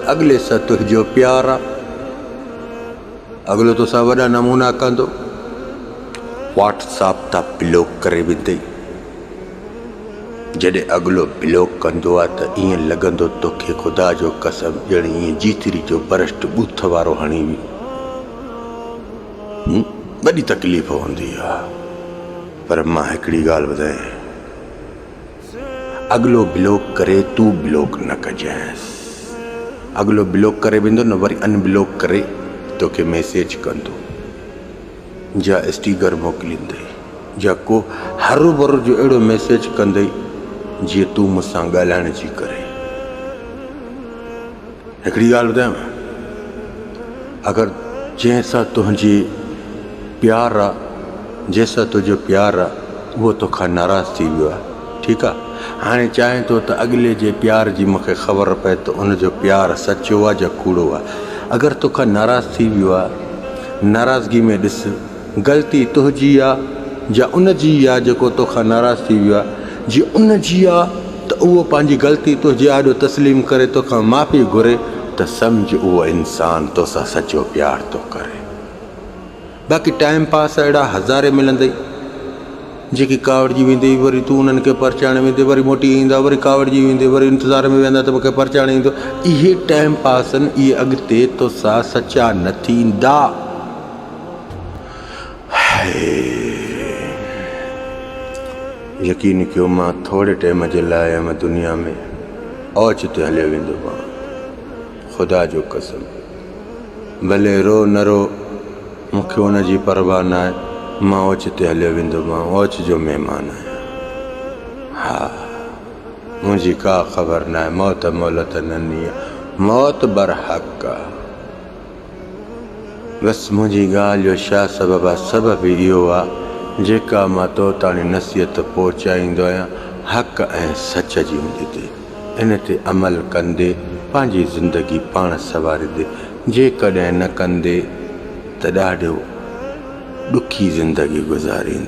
अगले सां तुंहिंजो प्यार आहे। अगलो तोसां वॾा नमूना कंदो, व्हाट्सएप तां ब्लॉक करे वेंदई। जॾहिं अगलो ब्लॉक कंदो आहे त ईअं लॻंदो तोखे ख़ुदा जो कसम ॼण ईअं जीतरी जो बरस्ट बूथ वारो हणी हुई। वॾी तकलीफ़ हूंदी आहे। पर मां हिकिड़ी ॻाल्हि ॿुधायां, अगलो ब्लॉक करे तूं ब्लॉक न कजांइसि। अगलो ब्लॉक करे वेंदो न, वरी अनब्लॉक करे तोखे मैसेज कंदो, जा स्टिकर मोकिलींदई, जा को हरू भरू जो अहिड़ो मैसेज कंदई जीअं तूं मूंसां ॻाल्हाइण जी करे। हिकिड़ी ॻाल्हि ॿुधायांव, अगरि जंहिंसां तुंहिंजी प्यार आहे, जंहिंसां तुंहिंजो प्यार आहे उहो तोखां नाराज़ थी वियो आहे, ठीकु आहे, हाणे चाहे थो त अॻिले जे प्यार जी मूंखे ख़बर पए त उनजो प्यार सचो आहे या कूड़ो आहे। अगरि तोखां नाराज़ थी वियो आहे, नाराज़गी में ॾिस ग़लती तुंहिंजी आहे या उनजी आहे जेको तोखां नाराज़ थी वियो आहे। जी उनजी आहे त उहो पंहिंजी ग़लती तुंहिंजे आॾो तस्लीम करे तोखां माफ़ी घुरे त सम्झ उहो इंसान तोसां सचो प्यार थो करे। बाक़ी टाइम पास अहिड़ा हज़ारे मिलंदई जेकी कावड़जी वेंदी, वरी तूं उन्हनि खे परचाइण वेंदे, वरी मोटी ईंदा, वरी कावड़जी वेंदे, वरी इंतज़ार में वेंदा त मूंखे परचाइण ईंदो। इहे टाइम पास आहिनि, इहे अॻिते तोसां सचा न थींदा। यकीन कयो, मां थोरे टाइम जे लाइ आयमि दुनिया में, औच ते हलियो वेंदो मां, ख़ुदा जो कसम। भले रो न रो, मूंखे उनजी परवाह न आहे, मां औच ते हलियो वेंदो मां, औच जो महिमान आहियां। हा, मुंहिंजी का ख़बर न आहे, मौत मोहलत ननी आहे, मौत बरहक़ आहे। बसि मुंहिंजी ॻाल्हि जो छा सबबु आहे? सबबु इहो आहे जेका मां तो ताणी नसीहत पहुचाईंदो आहियां, हक़ ऐं सच जी हूंदी ते इन ते अमल कंदे पंहिंजी ज़िंदगी पाण सवारींदे। जेकॾहिं न कंदे त ॾाढो ॾुखी ज़िंदगी गुज़ारींदे।